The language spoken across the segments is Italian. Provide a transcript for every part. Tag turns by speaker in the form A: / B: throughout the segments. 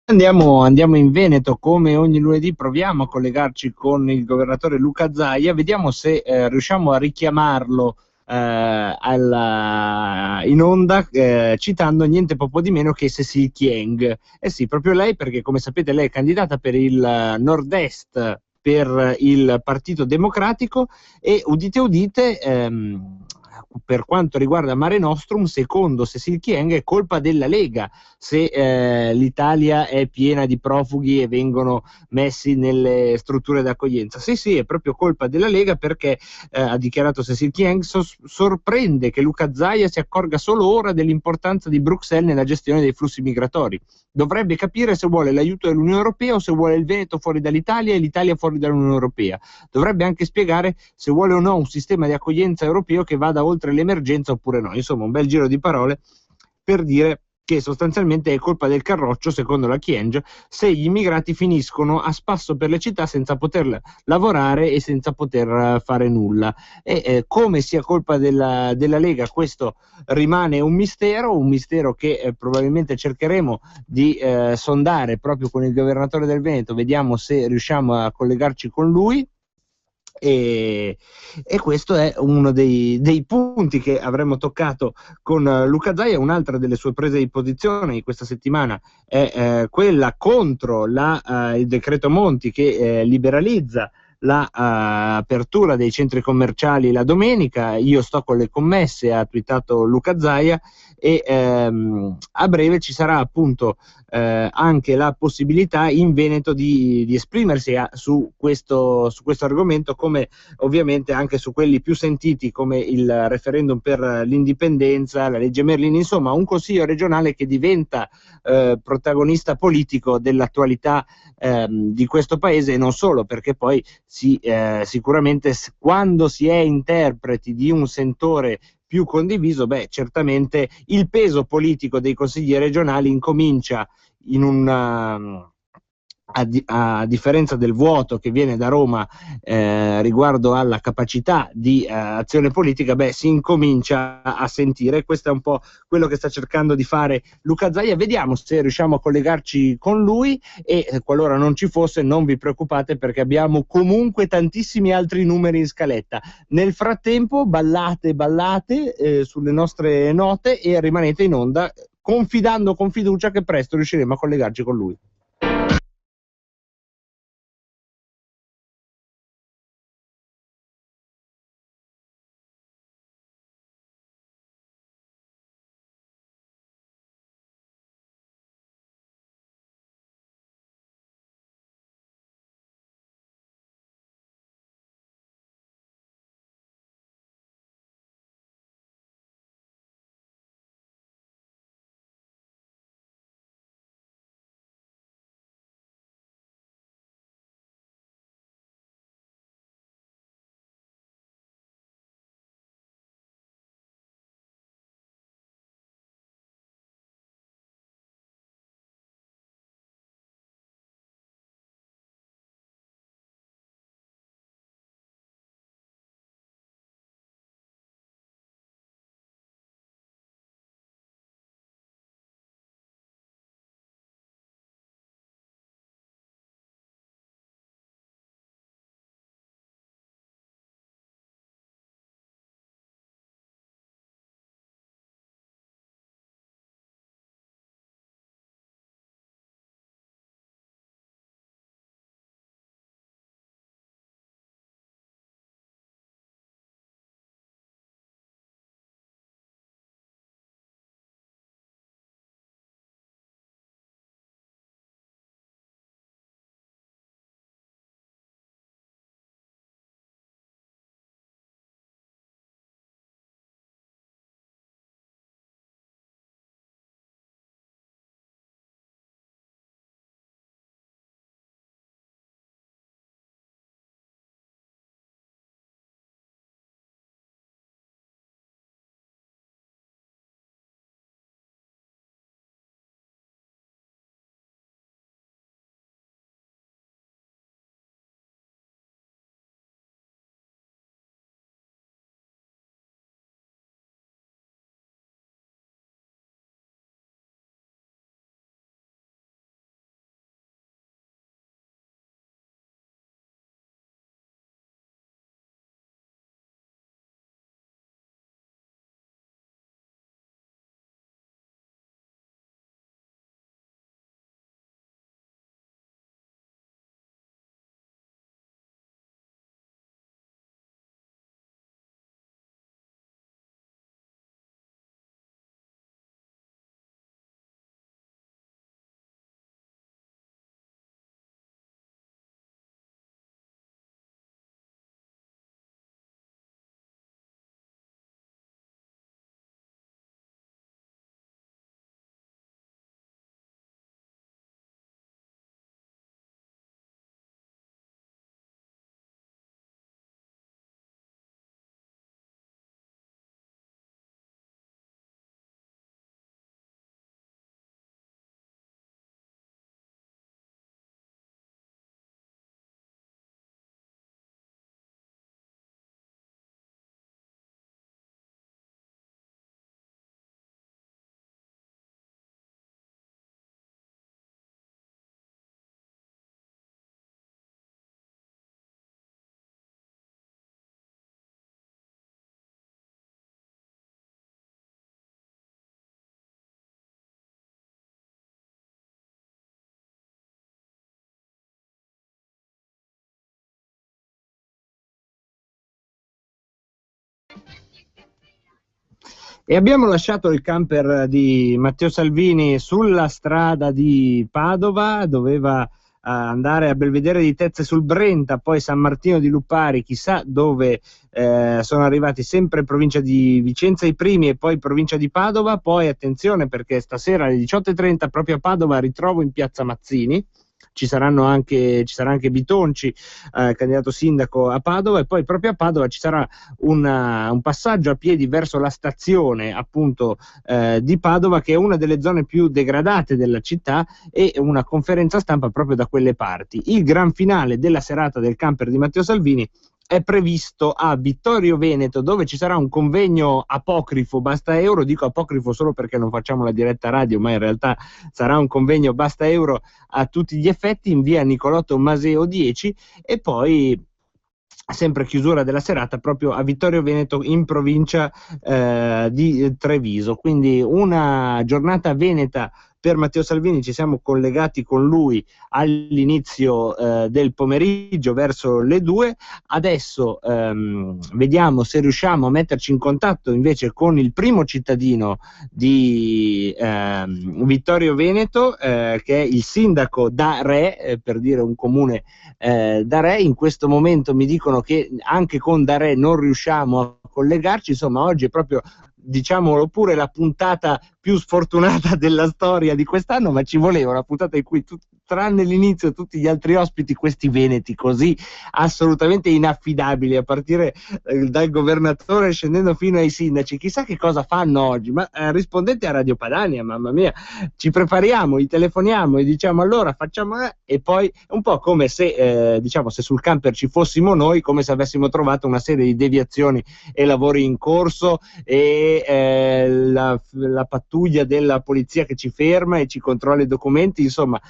A: Andiamo in Veneto, come ogni lunedì proviamo a collegarci con il governatore Luca Zaia, vediamo se riusciamo a richiamarlo in onda, citando niente poco di meno che Cécile Kyenge. Eh sì, proprio lei, perché come sapete lei è candidata per il nord-est per il Partito Democratico e udite udite, per quanto riguarda Mare Nostrum, secondo Cécile Kyenge è colpa della Lega se l'Italia è piena di profughi e vengono messi nelle strutture d'accoglienza. Sì, sì, è proprio colpa della Lega perché, ha dichiarato Cécile Kyenge, sorprende che Luca Zaia si accorga solo ora dell'importanza di Bruxelles nella gestione dei flussi migratori. Dovrebbe capire se vuole l'aiuto dell'Unione Europea o se vuole il Veneto fuori dall'Italia e l'Italia fuori dall'Unione Europea. Dovrebbe anche spiegare se vuole o no un sistema di accoglienza europeo che vada oltre l'emergenza oppure no. Insomma, un bel giro di parole per dire che sostanzialmente è colpa del Carroccio, secondo la Kyenge, se gli immigrati finiscono a spasso per le città senza poter lavorare e senza poter fare nulla. E come sia colpa della Lega, questo rimane un mistero che probabilmente cercheremo di sondare proprio con il governatore del Veneto, vediamo se riusciamo a collegarci con lui. E questo è uno dei punti che avremmo toccato con Luca Zaia. Un'altra delle sue prese di posizione di questa settimana è quella contro il decreto Monti che liberalizza l'apertura dei centri commerciali la domenica. Io sto con le commesse, ha twittato Luca Zaia, e a breve ci sarà appunto anche la possibilità in Veneto di esprimersi su questo argomento, come ovviamente anche su quelli più sentiti come il referendum per l'indipendenza, la legge Merlin, insomma un consiglio regionale che diventa protagonista politico dell'attualità di questo paese, e non solo, perché poi sicuramente quando si è interpreti di un sentore più condiviso, certamente il peso politico dei consigli regionali incomincia in una, a differenza del vuoto che viene da Roma riguardo alla capacità di azione politica, si incomincia a sentire. Questo è un po' quello che sta cercando di fare Luca Zaia. Vediamo se riusciamo a collegarci con lui e qualora non ci fosse non vi preoccupate perché abbiamo comunque tantissimi altri numeri in scaletta. Nel frattempo ballate sulle nostre note e rimanete in onda confidando con fiducia che presto riusciremo a collegarci con lui. E abbiamo lasciato il camper di Matteo Salvini sulla strada di Padova, doveva andare a Belvedere di Tezze sul Brenta, poi San Martino di Lupari, chissà dove sono arrivati, sempre provincia di Vicenza i primi e poi provincia di Padova. Poi attenzione, perché stasera alle 18:30 proprio a Padova ritrovo in piazza Mazzini. Ci sarà anche Bitonci, candidato sindaco a Padova, e poi proprio a Padova ci sarà un passaggio a piedi verso la stazione appunto di Padova, che è una delle zone più degradate della città, e una conferenza stampa proprio da quelle parti. Il gran finale della serata del camper di Matteo Salvini è previsto a Vittorio Veneto, dove ci sarà un convegno apocrifo Basta Euro. Dico apocrifo solo perché non facciamo la diretta radio, ma in realtà sarà un convegno Basta Euro a tutti gli effetti, in via Nicolotto Maseo 10, e poi sempre chiusura della serata proprio a Vittorio Veneto, in provincia di Treviso. Quindi una giornata veneta per Matteo Salvini. Ci siamo collegati con lui all'inizio del pomeriggio, verso le 2. Adesso vediamo se riusciamo a metterci in contatto invece con il primo cittadino di Vittorio Veneto, che è il sindaco da Re, per dire un comune da Re. In questo momento mi dicono che anche con da Re non riusciamo a collegarci. Insomma, oggi è proprio, diciamolo pure, la puntata più sfortunata della storia di quest'anno, ma ci voleva una puntata in cui tranne l'inizio tutti gli altri ospiti, questi veneti così assolutamente inaffidabili, a partire dal governatore scendendo fino ai sindaci, chissà che cosa fanno oggi. Ma rispondete a Radio Padania, mamma mia, ci prepariamo, gli telefoniamo e diciamo allora facciamo, e poi è un po' come se diciamo, se sul camper ci fossimo noi, come se avessimo trovato una serie di deviazioni e lavori in corso, e la pattuglia della polizia che ci ferma e ci controlla i documenti. Insomma,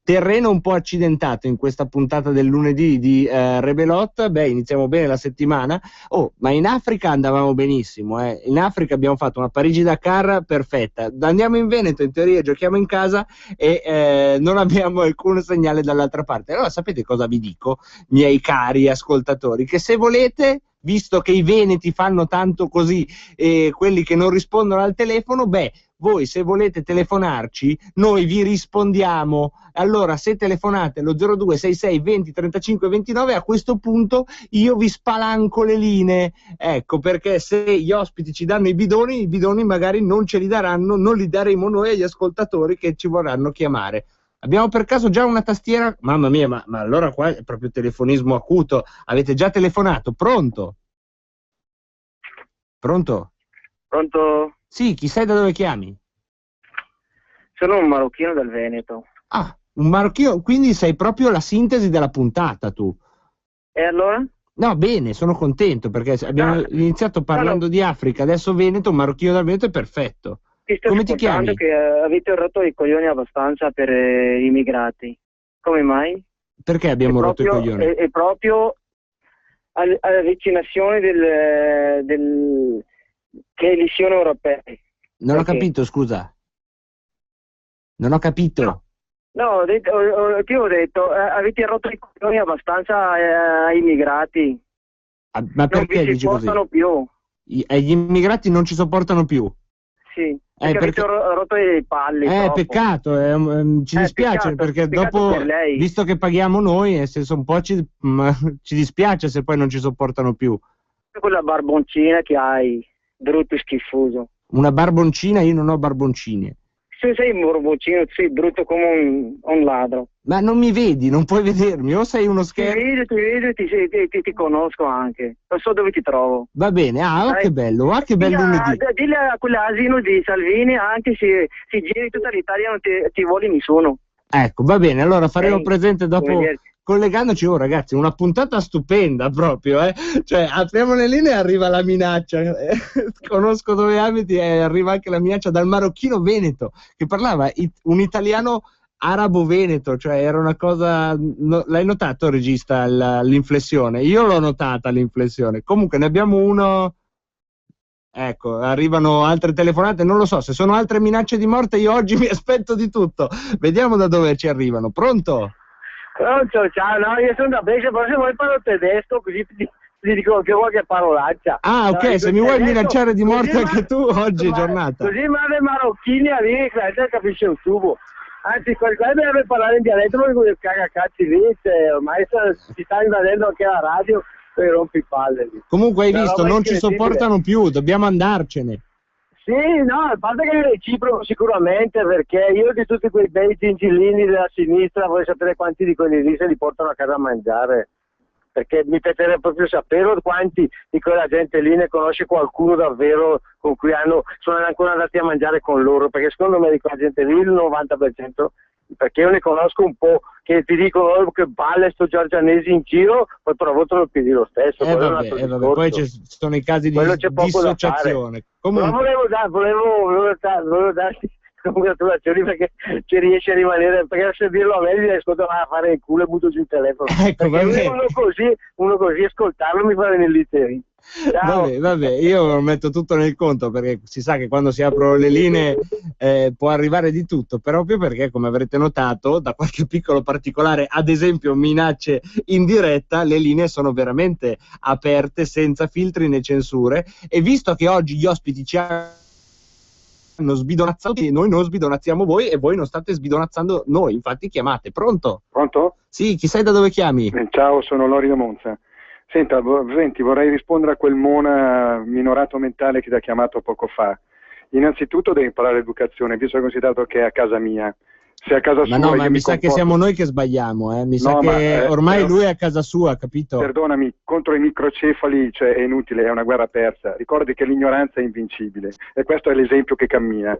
A: terreno un po' accidentato in questa puntata del lunedì di Rebelot. Beh, iniziamo bene la settimana. Ma in Africa andavamo benissimo, in Africa abbiamo fatto una Parigi-Dakar perfetta. Andiamo in Veneto, in teoria giochiamo in casa, e non abbiamo alcun segnale dall'altra parte. Allora sapete cosa vi dico, miei cari ascoltatori? Che se volete, visto che i veneti fanno tanto così, quelli che non rispondono al telefono, voi se volete telefonarci, noi vi rispondiamo. Allora, se telefonate allo 0266 20 35 29, a questo punto io vi spalanco le linee. Ecco, perché se gli ospiti ci danno i bidoni magari non ce li daranno, non li daremo noi agli ascoltatori che ci vorranno chiamare. Abbiamo per caso già una tastiera? Mamma mia, ma allora qua è proprio telefonismo acuto. Avete già telefonato? Pronto? Pronto?
B: Pronto?
A: Sì, chi sei, da dove chiami?
B: Sono un marocchino del Veneto.
A: Ah, un marocchino, quindi sei proprio la sintesi della puntata, tu.
B: E allora?
A: No, bene, sono contento, perché abbiamo iniziato parlando di Africa, adesso Veneto, un marocchino del Veneto è perfetto. Come ti chiami?
B: Che avete rotto i coglioni abbastanza per gli immigrati. Come mai?
A: Perché abbiamo rotto i coglioni?
B: È proprio all'avvicinazione che elezioni europee.
A: Non ho capito, scusa. Non ho capito.
B: No, ti ho detto, avete rotto i coglioni abbastanza ai immigrati.
A: Ma perché dici così?
B: Non vi sopportano più.
A: Gli immigrati non ci sopportano più?
B: Sì, perché avete rotto i palli.
A: Peccato, ci dispiace, perché dopo, visto che paghiamo noi, nel senso, un po' ci dispiace se poi non ci sopportano più.
B: Quella barboncina che hai, brutto e schifoso.
A: Una barboncina? Io non ho barboncine.
B: Se sei un barboncino, sei brutto come un ladro.
A: Ma non mi vedi, non puoi vedermi, o sei uno scherzo?
B: Ti vedo, ti conosco anche, non so dove ti trovo.
A: Va bene, che bello, che bel lunedì.
B: Dille a quell'asino di Salvini, anche se giri tutta l'Italia non ti vuole nessuno.
A: Ecco, va bene, allora faremo presente dopo, collegandoci. Ragazzi, una puntata stupenda proprio, cioè apriamo le linee e arriva la minaccia. Conosco dove abiti e arriva anche la minaccia dal marocchino veneto, che parlava un italiano arabo-veneto, cioè era una cosa. L'hai notato, regista, l'inflessione? Io l'ho notata l'inflessione. Comunque ne abbiamo uno. Ecco, arrivano altre telefonate, non lo so, se sono altre minacce di morte io oggi mi aspetto di tutto. Vediamo da dove ci arrivano. Pronto?
B: Pronto, ciao, no, io sono da Brescia, forse vuoi parlo tedesco, così gli dico che vuoi che parolaccia.
A: Ah, ok, se mi vuoi minacciare di morte anche tu, oggi è
B: ma,
A: giornata.
B: Così male marocchini a lì, che la gente capisce un tubo. Anzi, qua deve parlare in dialetto, non dico cagacazzi lì, ormai si sta invadendo anche la radio e rompi i palle lì.
A: Comunque hai visto, non ci sopportano più, dobbiamo andarcene.
B: Sì, no, a parte che è reciproco sicuramente, perché io di tutti quei bei gingillini della sinistra, vorrei sapere quanti di quelli lì se li portano a casa a mangiare, perché mi piacerebbe proprio sapere quanti di quella gente lì ne conosce qualcuno davvero con cui sono ancora andati a mangiare con loro, perché secondo me di quella gente lì il 90%, perché io ne conosco un po' che ti dicono che balle sto Giorgianesi in giro, poi però votano il PD lo stesso.
A: Vabbè, poi ci sono i casi di dissociazione.
B: Comunque. Però volevo darti congratulazioni perché ci riesci a rimanere, perché se dirlo a me mi ascolto a fare il culo e butto giù il telefono.
A: Ecco,
B: uno così ascoltarlo mi fa venire l'iterino.
A: Vabbè, io metto tutto nel conto, perché si sa che quando si aprono le linee può arrivare di tutto, proprio perché, come avrete notato, da qualche piccolo particolare, ad esempio minacce in diretta, le linee sono veramente aperte, senza filtri né censure, e visto che oggi gli ospiti ci hanno sbidonazzato, noi non sbidonazziamo voi e voi non state sbidonazzando noi, infatti chiamate. Pronto?
C: Pronto?
A: Sì, chi sei, da dove chiami?
C: Ciao, sono Lori da Monza. Senta, senti, vorrei rispondere a quel mona minorato mentale che ti ha chiamato poco fa. Innanzitutto devi imparare l'educazione, visto che ho considerato che è a casa mia. Se a casa sua,
A: ma mi sa che siamo noi che sbagliamo, mi sa che ormai lui è a casa sua, capito?
C: Perdonami, contro i microcefali, cioè, è inutile, è una guerra persa. Ricordi che l'ignoranza è invincibile e questo è l'esempio che cammina.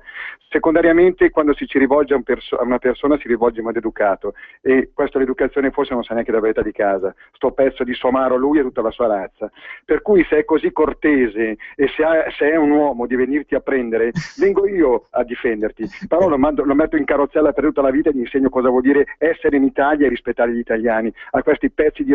C: Secondariamente, quando ci rivolge a una persona, si rivolge in modo educato, e questa l'educazione forse non sa neanche da verità di casa, sto pezzo di somaro lui e tutta la sua razza. Per cui se è così cortese e se è un uomo di venirti a prendere, vengo io a difenderti, però lo metto in carrozzella per tutta la vita e gli insegno cosa vuol dire essere in Italia e rispettare gli italiani, a questi pezzi di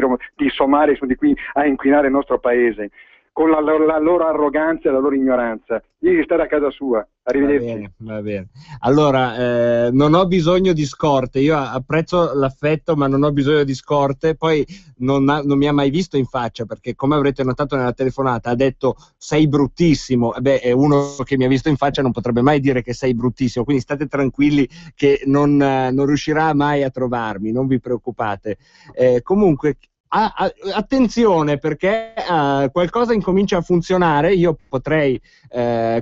C: somari sono di qui a inquinare il nostro paese con la loro arroganza e la loro ignoranza. Devi stare a casa sua. Arrivederci.
A: Va bene. Allora, non ho bisogno di scorte, io apprezzo l'affetto ma non ho bisogno di scorte. Poi non mi ha mai visto in faccia, perché come avrete notato nella telefonata ha detto sei bruttissimo. È uno che mi ha visto in faccia non potrebbe mai dire che sei bruttissimo, quindi state tranquilli che non riuscirà mai a trovarmi, non vi preoccupate. Comunque attenzione, perché qualcosa incomincia a funzionare. Io potrei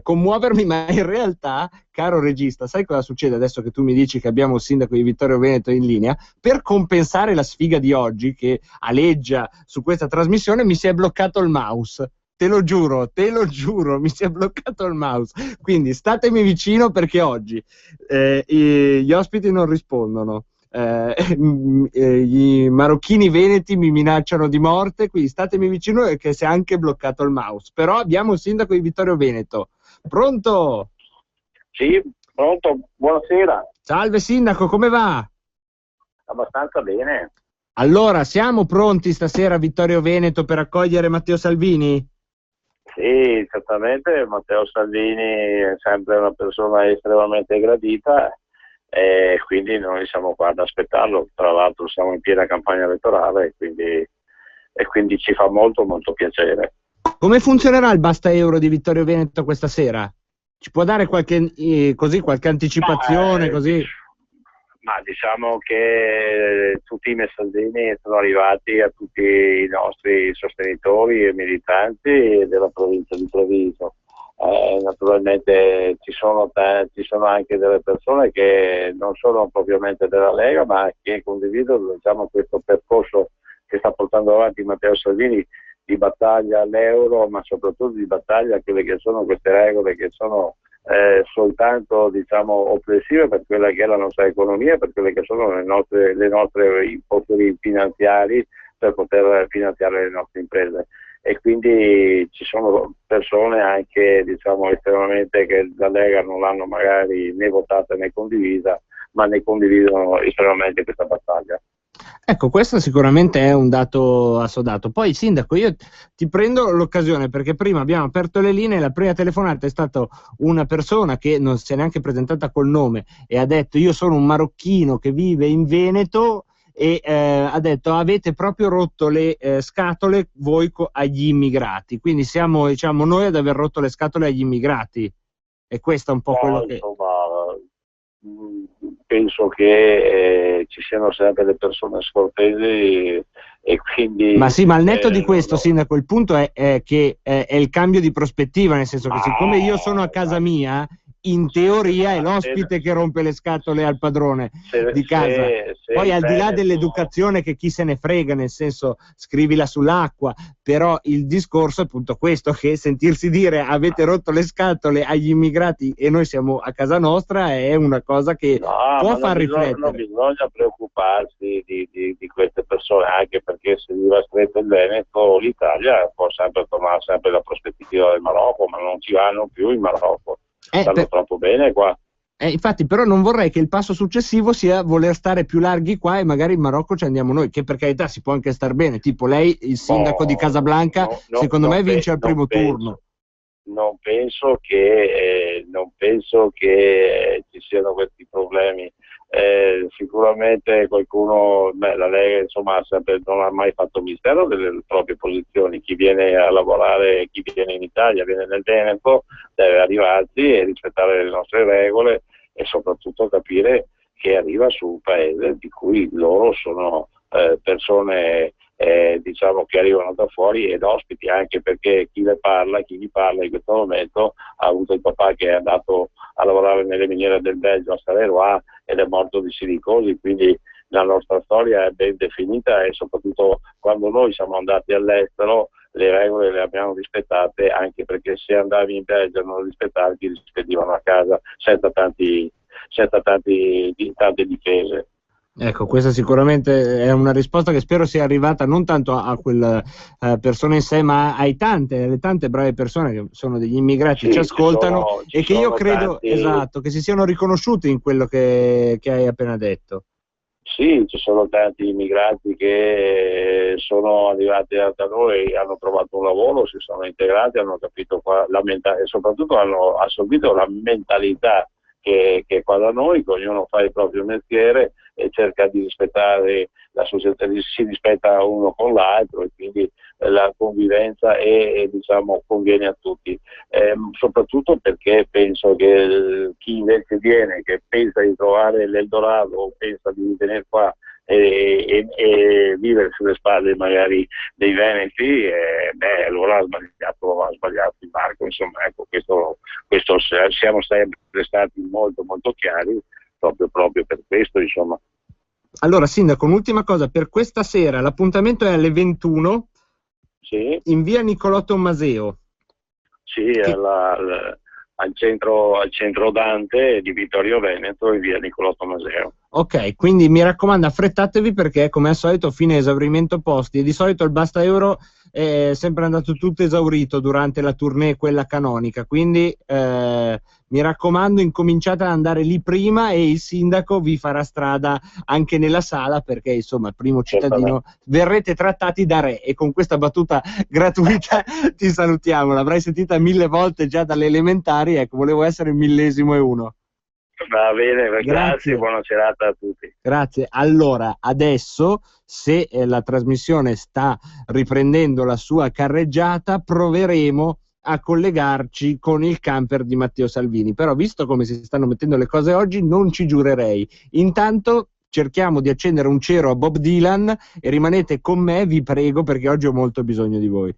A: commuovermi, ma in realtà, caro regista, sai cosa succede adesso che tu mi dici che abbiamo il sindaco di Vittorio Veneto in linea? Per compensare la sfiga di oggi che aleggia su questa trasmissione, mi si è bloccato il mouse. Te lo giuro, mi si è bloccato il mouse. Quindi statemi vicino, perché oggi gli ospiti non rispondono. I marocchini veneti mi minacciano di morte, quindi statemi vicino, che si è anche bloccato il mouse. Però abbiamo il sindaco di Vittorio Veneto. Pronto?
D: Sì, pronto, buonasera.
A: Salve sindaco, come va?
D: Abbastanza bene.
A: Allora, siamo pronti stasera a Vittorio Veneto per accogliere Matteo Salvini?
D: Sì, certamente Matteo Salvini è sempre una persona estremamente gradita, e quindi noi siamo qua ad aspettarlo. Tra l'altro siamo in piena campagna elettorale e quindi ci fa molto piacere.
A: Come funzionerà il Basta Euro di Vittorio Veneto questa sera? Ci può dare qualche anticipazione? Così?
D: Ma diciamo che tutti i messaggini sono arrivati a tutti i nostri sostenitori e militanti della provincia di Treviso. Naturalmente ci sono anche delle persone che non sono propriamente della Lega, ma che condividono, diciamo, questo percorso che sta portando avanti Matteo Salvini di battaglia all'euro, ma soprattutto di battaglia a quelle che sono queste regole che sono soltanto, diciamo, oppressive per quella che è la nostra economia, per quelle che sono le nostre poteri finanziari per poter finanziare le nostre imprese. E quindi ci sono persone anche, diciamo, estremamente, che la Lega non l'hanno magari né votata né condivisa, ma ne condividono estremamente questa battaglia.
A: Ecco, questo sicuramente è un dato assodato. Poi, sindaco, io ti prendo l'occasione, perché prima abbiamo aperto le linee, la prima telefonata è stata una persona che non si è neanche presentata col nome e ha detto: io sono un marocchino che vive in Veneto, e ha detto avete proprio rotto le scatole voi agli immigrati, quindi siamo, diciamo, noi ad aver rotto le scatole agli immigrati, e questo è un po' quello che...
D: Insomma, penso che ci siano sempre le persone scortesi e quindi...
A: Ma sì, ma al netto di questo,
D: no.
A: Sindaco, il punto è che è il cambio di prospettiva, nel senso che siccome io sono a casa mia, in teoria è l'ospite che rompe le scatole al padrone di casa.
D: Se
A: Poi
D: il
A: al di là
D: Veneto...
A: dell'educazione, che chi se ne frega, nel senso scrivila sull'acqua, però il discorso è appunto questo, che sentirsi dire avete rotto le scatole agli immigrati e noi siamo a casa nostra è una cosa che
D: No,
A: può
D: ma
A: far riflettere.
D: non bisogna preoccuparsi di queste persone, anche perché se gli va stretto il Veneto, l'Italia può sempre tornare sempre la prospettiva del Marocco, ma non ci vanno più in Marocco, stanno troppo bene qua.
A: Infatti, però non vorrei che il passo successivo sia voler stare più larghi qua e magari in Marocco ci andiamo noi, che per carità si può anche star bene, tipo lei, il sindaco di Casablanca, secondo me vince al primo turno.
D: Non penso che ci siano questi problemi. Sicuramente qualcuno, la Lega insomma sempre, non ha mai fatto mistero delle proprie posizioni. Chi viene a lavorare, chi viene in Italia, viene nel Veneto, deve arrivarsi e rispettare le nostre regole e soprattutto capire che arriva su un paese di cui loro sono persone diciamo che arrivano da fuori ed ospiti, anche perché chi gli parla in questo momento ha avuto il papà che è andato a lavorare nelle miniere del Belgio a Salerno ed è morto di silicosi, quindi la nostra storia è ben definita e soprattutto quando noi siamo andati all'estero le regole le abbiamo rispettate, anche perché se andavi in Belgio e non rispettavi ti rispedivano a casa senza tante difese.
A: Ecco, questa sicuramente è una risposta che spero sia arrivata non tanto a quella persona in sé, ma alle tante brave persone che sono degli immigrati, ci ascoltano e che io credo, esatto, che si siano riconosciuti in quello che hai appena detto.
D: Sì, ci sono tanti immigrati che sono arrivati da noi, hanno trovato un lavoro, si sono integrati, hanno capito e soprattutto hanno assorbito la mentalità che è qua da noi, che ognuno fa il proprio mestiere e cerca di rispettare la società, si rispetta uno con l'altro e quindi la convivenza diciamo, conviene a tutti. Soprattutto perché penso che chi invece viene, che pensa di trovare l'Eldorado o pensa di venire qua e vivere sulle spalle magari dei veneti, allora ha sbagliato il barco, insomma, ecco, questo siamo sempre stati molto molto chiari proprio per questo, insomma.
A: Allora, Sindaco, un'ultima cosa, per questa sera l'appuntamento è alle 21 in via Nicolò Tommaseo.
D: Sì, al centro Dante di Vittorio Veneto in via Nicolò Tommaseo.
A: Ok, quindi mi raccomando, affrettatevi perché come al solito fine esaurimento posti e di solito il Basta Euro è sempre andato tutto esaurito durante la tournée, quella canonica, quindi mi raccomando incominciate ad andare lì prima e il sindaco vi farà strada anche nella sala perché insomma primo cittadino verrete trattati da re e con questa battuta gratuita ti salutiamo, l'avrai sentita 1000 volte già dalle elementari, ecco volevo essere il 1001.
D: Va bene, grazie, buona serata a tutti.
A: Grazie. Allora, adesso, se la trasmissione sta riprendendo la sua carreggiata, proveremo a collegarci con il camper di Matteo Salvini. Però, visto come si stanno mettendo le cose oggi, non ci giurerei. Intanto cerchiamo di accendere un cero a Bob Dylan e rimanete con me, vi prego, perché oggi ho molto bisogno di voi.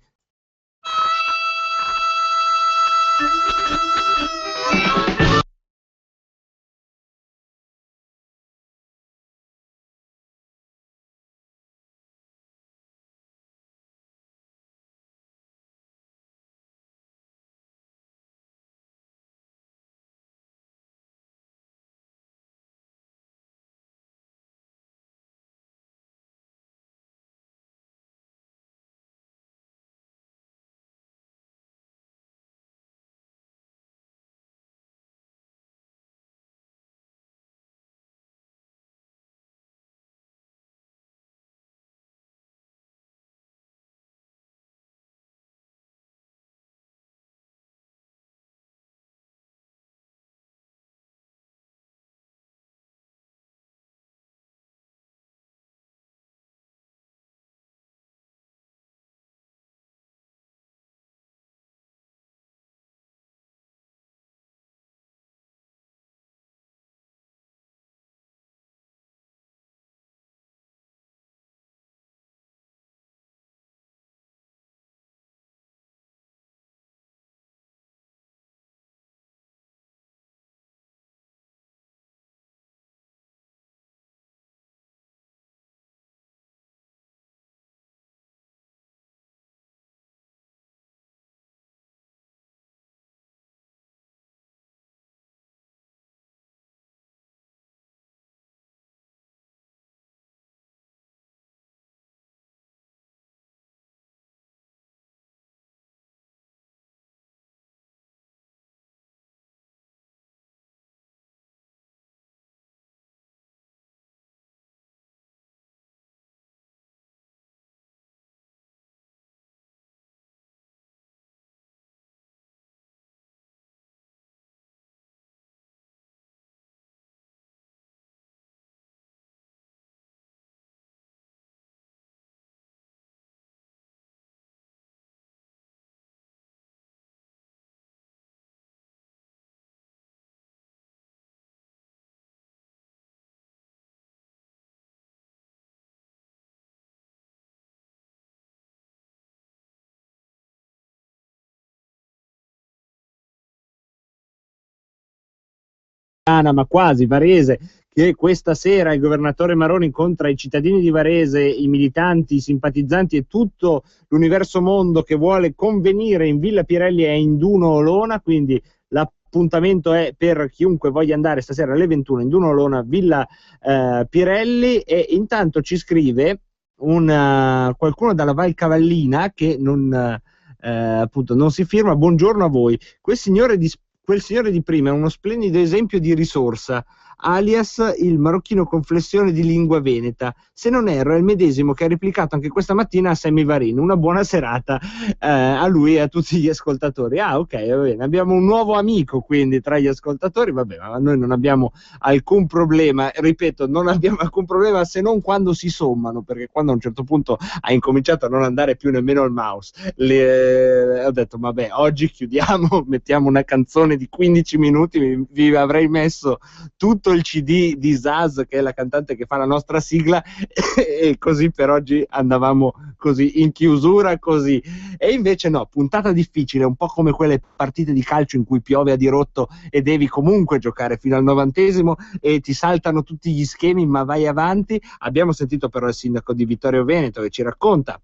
A: ma quasi Varese, che questa sera il governatore Maroni incontra i cittadini di Varese, i militanti, i simpatizzanti e tutto l'universo mondo che vuole convenire in Villa Pirelli e in Duno Olona, quindi l'appuntamento è per chiunque voglia andare stasera alle 21 in Duno Olona, Villa Pirelli. E intanto ci scrive qualcuno dalla Val Cavallina che appunto non si firma. Buongiorno a voi. Quel signore di prima è uno splendido esempio di risorsa, alias il marocchino con flessione di lingua veneta. Se non erro è il medesimo che ha replicato anche questa mattina a Sammy Varin. Una buona serata a lui e a tutti gli ascoltatori. Ah, ok, va bene. Abbiamo un nuovo amico quindi tra gli ascoltatori, vabbè, ma noi non abbiamo alcun problema, ripeto, non abbiamo alcun problema se non quando si sommano, perché quando a un certo punto ha incominciato a non andare più nemmeno il mouse, ho detto vabbè, oggi chiudiamo, mettiamo una canzone di 15 minuti, vi avrei messo tutto il CD di Zaz, che è la cantante che fa la nostra sigla, e così per oggi andavamo così in chiusura così. E invece no, puntata difficile, un po' come quelle partite di calcio in cui piove a dirotto e devi comunque giocare fino al 90° e ti saltano tutti gli schemi, ma vai avanti. Abbiamo sentito però il sindaco di Vittorio Veneto che ci racconta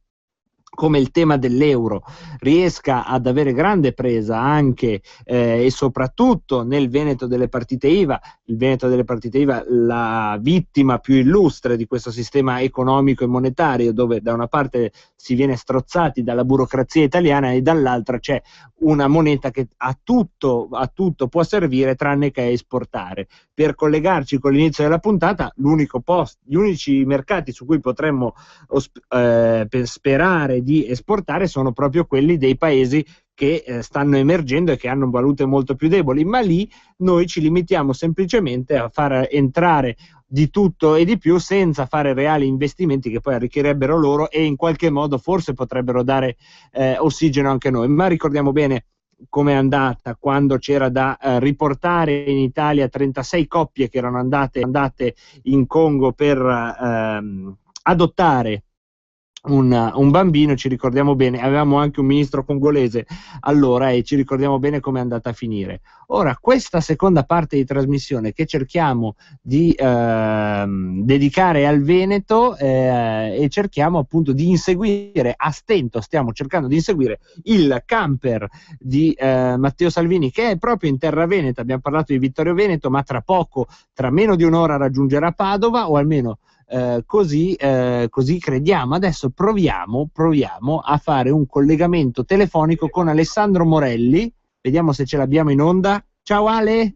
A: come il tema dell'euro riesca ad avere grande presa anche e soprattutto nel Veneto delle partite IVA. Il Veneto delle partite IVA, la vittima più illustre di questo sistema economico e monetario, dove da una parte si viene strozzati dalla burocrazia italiana e dall'altra c'è una moneta che a tutto può servire tranne che a esportare. Per collegarci con l'inizio della puntata, gli unici mercati su cui potremmo sperare di esportare sono proprio quelli dei paesi che stanno emergendo e che hanno valute molto più deboli, ma lì noi ci limitiamo semplicemente a far entrare di tutto e di più senza fare reali investimenti che poi arricchirebbero loro e in qualche modo forse potrebbero dare ossigeno anche a noi. Ma ricordiamo bene come è andata quando c'era da riportare in Italia 36 coppie che erano andate in Congo per adottare un bambino. Ci ricordiamo bene, avevamo anche un ministro congolese allora e ci ricordiamo bene come è andata a finire. Ora, questa seconda parte di trasmissione che cerchiamo di dedicare al Veneto e cerchiamo appunto di inseguire a stento, stiamo cercando di inseguire il camper di Matteo Salvini, che è proprio in terra veneta. Abbiamo parlato di Vittorio Veneto, ma tra meno di un'ora raggiungerà Padova, o almeno così crediamo. Adesso proviamo a fare un collegamento telefonico con Alessandro Morelli, vediamo se ce l'abbiamo in onda. Ciao Ale.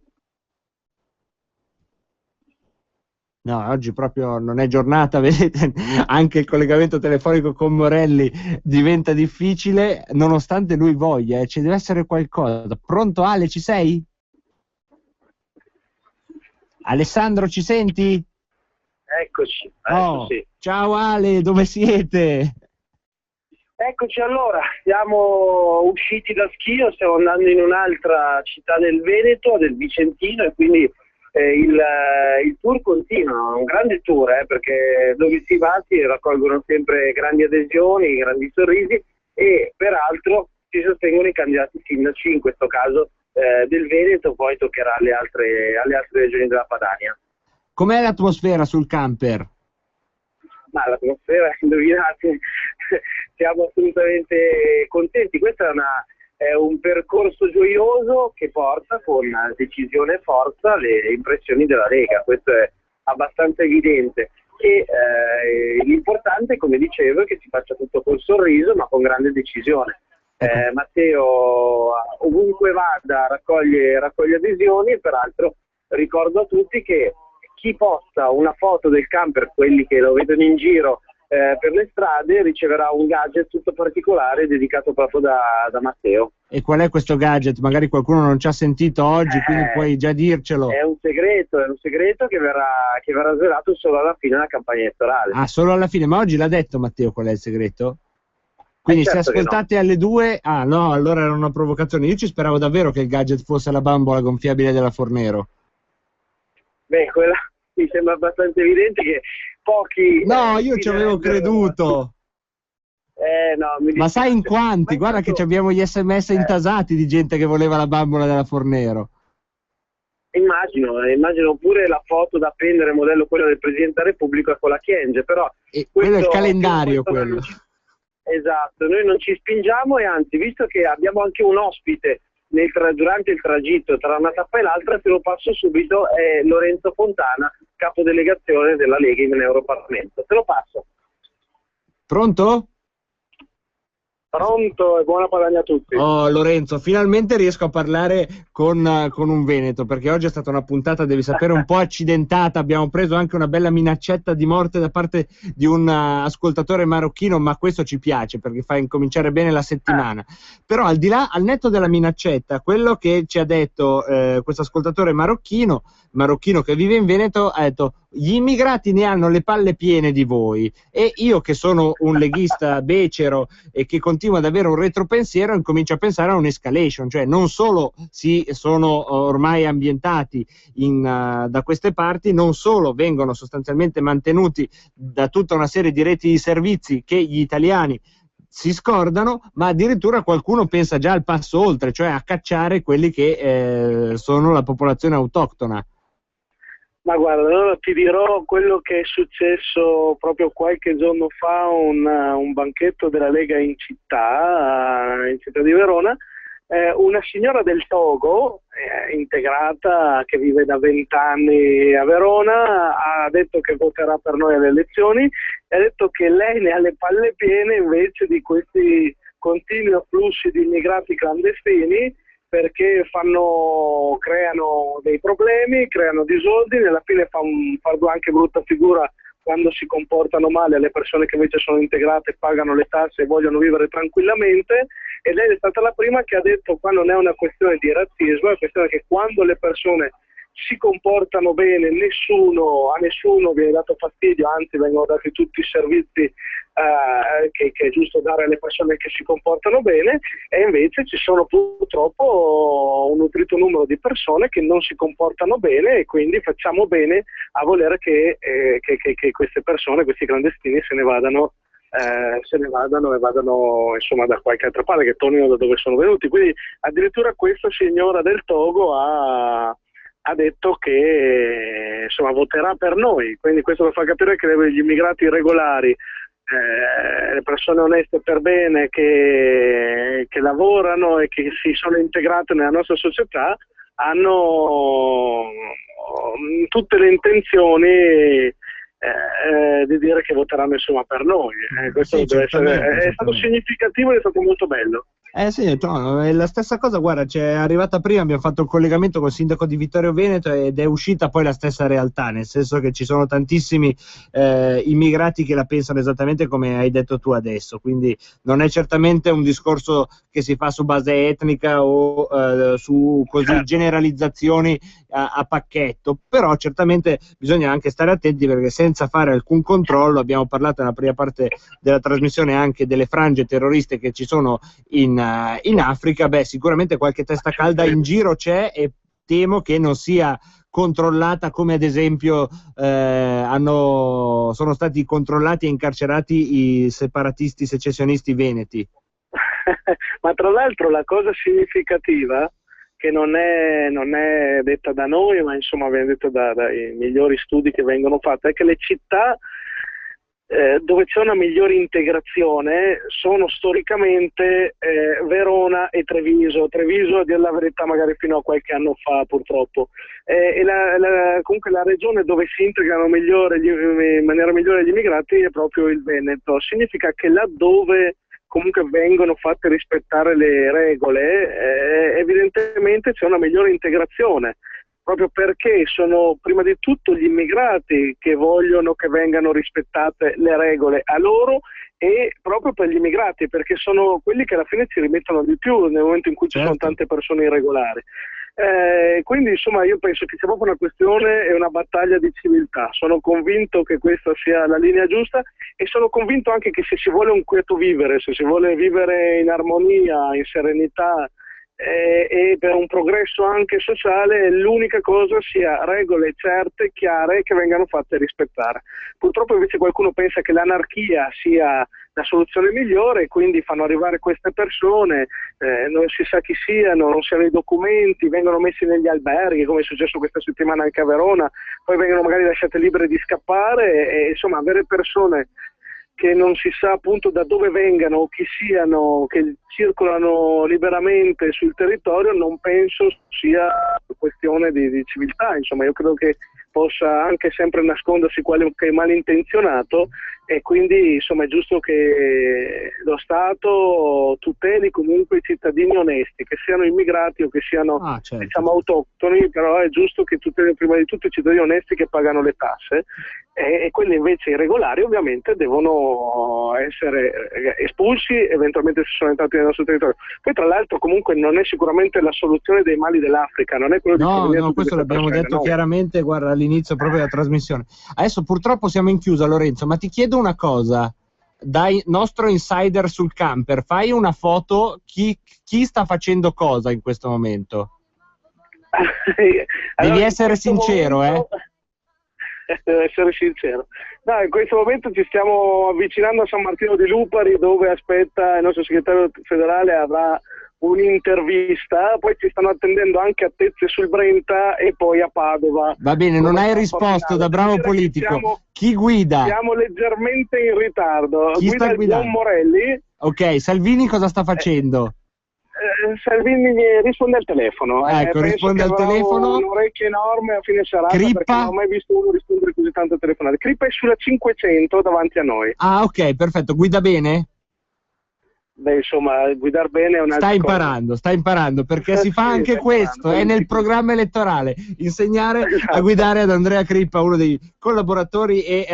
A: No, oggi proprio non è giornata, vedete, anche il collegamento telefonico con Morelli diventa difficile, nonostante lui voglia, ci deve essere qualcosa. Pronto Ale, ci sei? Alessandro, ci senti?
B: Eccoci, adesso sì.
A: Ciao Ale, dove siete?
B: Eccoci, allora, siamo usciti da Schio, stiamo andando in un'altra città del Veneto, del Vicentino, e quindi il tour continua, un grande tour, perché dove si va si raccolgono sempre grandi adesioni, grandi sorrisi, e peraltro si sostengono i candidati sindaci, in questo caso del Veneto, poi toccherà alle altre regioni della Padania.
A: Com'è l'atmosfera sul camper?
B: Ma l'atmosfera, indovinate, siamo assolutamente contenti. Questo è un percorso gioioso che porta con decisione e forza le impressioni della Lega, questo è abbastanza evidente. E l'importante, come dicevo, è che si faccia tutto col sorriso ma con grande decisione. Matteo ovunque vada raccoglie adesioni, e peraltro ricordo a tutti che chi posta una foto del camper, quelli che lo vedono in giro per le strade, riceverà un gadget tutto particolare dedicato proprio da Matteo.
A: E qual è questo gadget? Magari qualcuno non ci ha sentito oggi, quindi puoi già dircelo.
B: È un segreto che verrà svelato solo alla fine della campagna elettorale.
A: Ah, solo alla fine? Ma oggi l'ha detto Matteo qual è il segreto? Quindi
B: certo,
A: se ascoltate alle 2, no, allora era una provocazione. Io ci speravo davvero che il gadget fosse la bambola gonfiabile della Fornero.
B: Beh, quella mi sembra abbastanza evidente che pochi...
A: No, io ci avevo creduto.
B: No,
A: ma sai in quanti? Guarda che abbiamo gli SMS intasati di gente che voleva la bambola della Fornero.
E: Immagino pure la foto da appendere, modello quella del Presidente della Repubblica con la Chienge, però
A: quello è il calendario, quello.
E: Esatto, noi non ci spingiamo, e anzi, visto che abbiamo anche un ospite durante il tragitto tra una tappa e l'altra, te lo passo subito, è Lorenzo Fontana, capodelegazione della Lega in Europarlamento. Te lo passo.
A: Pronto?
E: Pronto, e buona Padania a tutti.
A: Oh Lorenzo, finalmente riesco a parlare con un veneto, perché oggi è stata una puntata, devi sapere, un po' accidentata. Abbiamo preso anche una bella minaccetta di morte da parte di un ascoltatore marocchino, ma questo ci piace perché fa incominciare bene la settimana. Però al di là, al netto della minaccetta, quello che ci ha detto questo ascoltatore marocchino che vive in Veneto, ha detto: gli immigrati ne hanno le palle piene di voi, e io, che sono un leghista becero e che continua ad avere un retropensiero, incomincio a pensare a un'escalation, cioè non solo si sono ormai ambientati da queste parti, non solo vengono sostanzialmente mantenuti da tutta una serie di reti di servizi che gli italiani si scordano, ma addirittura qualcuno pensa già al passo oltre, cioè a cacciare quelli che sono la popolazione autoctona.
E: Ma guarda, allora ti dirò quello che è successo proprio qualche giorno fa, un banchetto della Lega in città di Verona. Una signora del Togo, integrata, che vive da 20 anni a Verona, ha detto che voterà per noi alle elezioni, e ha detto che lei ne ha le palle piene invece di questi continui afflussi di immigrati clandestini, perché creano dei problemi, creano disordini, alla fine fanno anche brutta figura quando si comportano male alle persone che invece sono integrate, pagano le tasse e vogliono vivere tranquillamente. E lei è stata la prima che ha detto: qua non è una questione di razzismo, è una questione che quando le persone si comportano bene, a nessuno viene dato fastidio, anzi vengono dati tutti i servizi che è giusto dare alle persone che si comportano bene, e invece ci sono purtroppo un nutrito numero di persone che non si comportano bene, e quindi facciamo bene a volere che queste persone, questi clandestini, se ne vadano e vadano insomma da qualche altra parte, che tornino da dove sono venuti. Quindi addirittura questa signora del Togo ha detto che insomma voterà per noi, quindi questo lo fa capire che gli immigrati regolari, le persone oneste per bene che lavorano e che si sono integrate nella nostra società, hanno tutte le intenzioni di dire che voteranno insomma per noi. Questo
A: sì,
E: deve essere, è stato significativo ed è stato molto bello.
A: Sì, no, è la stessa cosa, guarda, c'è arrivata prima, abbiamo fatto il collegamento col sindaco di Vittorio Veneto ed è uscita poi la stessa realtà, nel senso che ci sono tantissimi immigrati che la pensano esattamente come hai detto tu adesso, quindi non è certamente un discorso che si fa su base etnica o su così generalizzazioni a pacchetto, però certamente bisogna anche stare attenti, perché senza fare alcun controllo, abbiamo parlato nella prima parte della trasmissione anche delle frange terroriste che ci sono in Africa. Sicuramente qualche testa calda in giro c'è, e temo che non sia controllata come ad esempio sono stati controllati e incarcerati i separatisti secessionisti veneti.
E: Ma tra l'altro la cosa significativa, che non è detta da noi, ma insomma viene detto dai migliori studi che vengono fatti, è che le città dove c'è una migliore integrazione sono storicamente Verona e Treviso, a dire la verità magari fino a qualche anno fa purtroppo, e comunque la regione dove si integrano in maniera migliore gli immigrati è proprio il Veneto. Significa che laddove comunque vengono fatte rispettare le regole, evidentemente c'è una migliore integrazione, proprio perché sono prima di tutto gli immigrati che vogliono che vengano rispettate le regole a loro, e proprio per gli immigrati, perché sono quelli che alla fine ci rimettono di più nel momento in cui ci sono tante persone irregolari. Quindi insomma io penso che sia proprio una questione e una battaglia di civiltà. Sono convinto che questa sia la linea giusta, e sono convinto anche che se si vuole un quieto vivere, se si vuole vivere in armonia, in serenità, e per un progresso anche sociale, l'unica cosa sia regole certe, chiare, che vengano fatte rispettare. Purtroppo invece qualcuno pensa che l'anarchia sia la soluzione migliore, e quindi fanno arrivare queste persone, non si sa chi siano, non si hanno i documenti, vengono messi negli alberghi, come è successo questa settimana anche a Verona, poi vengono magari lasciate libere di scappare, e insomma avere persone che non si sa appunto da dove vengano o chi siano, che circolano liberamente sul territorio, non penso sia questione di civiltà. Insomma, io credo che possa anche sempre nascondersi qualche malintenzionato, e quindi insomma è giusto che lo Stato tuteli comunque i cittadini onesti, che siano immigrati o che siano
A: certo,
E: diciamo autoctoni, però è giusto che tuteli prima di tutto i cittadini onesti che pagano le tasse, e quelli invece irregolari ovviamente devono essere espulsi eventualmente se sono entrati nel nostro territorio. Poi tra l'altro comunque non è sicuramente la soluzione dei mali dell'Africa, non è quello
A: no, questo l'abbiamo detto chiaramente, guarda, all'inizio proprio della trasmissione. Adesso purtroppo siamo in chiusa, Lorenzo, ma ti chiedo una cosa, dai nostro insider sul camper, fai una foto, chi sta facendo cosa in questo momento? Devi essere sincero,
E: Devo essere sincero. No, in questo momento ci stiamo avvicinando a San Martino di Lupari, dove aspetta il nostro segretario federale, avrà un'intervista, poi ci stanno attendendo anche a Tezze sul Brenta e poi a Padova.
A: Va bene, non hai risposto da bravo politico. Chi guida?
E: Siamo leggermente in ritardo.
A: Chi sta guidando?
E: John Morelli.
A: Ok, Salvini cosa sta facendo?
E: Salvini risponde al telefono.
A: Ecco, risponde al telefono.
E: Un orecchio enorme a fine serata.
A: Crippa?
E: Perché non ho mai visto uno rispondere così tanto al telefono. Crippa è sulla 500 davanti a noi.
A: Ah, ok, perfetto. Guida bene?
E: Beh, insomma, guidare bene è un'altra cosa.
A: Sta imparando, perché si fa anche questo, è nel programma elettorale, insegnare a guidare ad Andrea Crippa, uno dei collaboratori e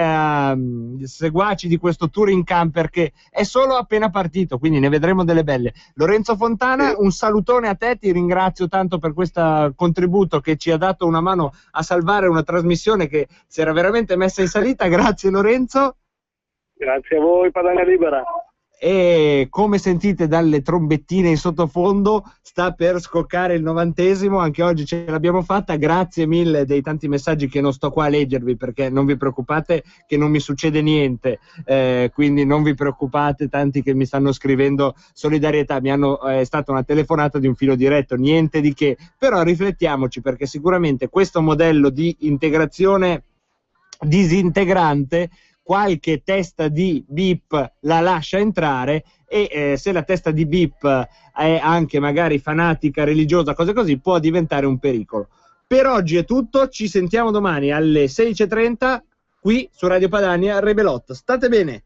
A: seguaci di questo Touring Camper, che è solo appena partito, quindi ne vedremo delle belle. Lorenzo Fontana, un salutone a te, ti ringrazio tanto per questo contributo che ci ha dato una mano a salvare una trasmissione che si era veramente messa in salita. Grazie Lorenzo.
E: Grazie a voi, Padania Libera.
A: E come sentite dalle trombettine in sottofondo sta per scoccare il 90°, anche oggi ce l'abbiamo fatta. Grazie mille dei tanti messaggi che non sto qua a leggervi, perché non vi preoccupate che non mi succede niente, quindi non vi preoccupate, tanti che mi stanno scrivendo solidarietà, è stata una telefonata di un filo diretto, niente di che, però riflettiamoci, perché sicuramente questo modello di integrazione disintegrante qualche testa di bip la lascia entrare, e se la testa di bip è anche magari fanatica, religiosa, cose così, può diventare un pericolo. Per oggi è tutto, ci sentiamo domani alle 16:30 qui su Radio Padania Rebelot. State bene.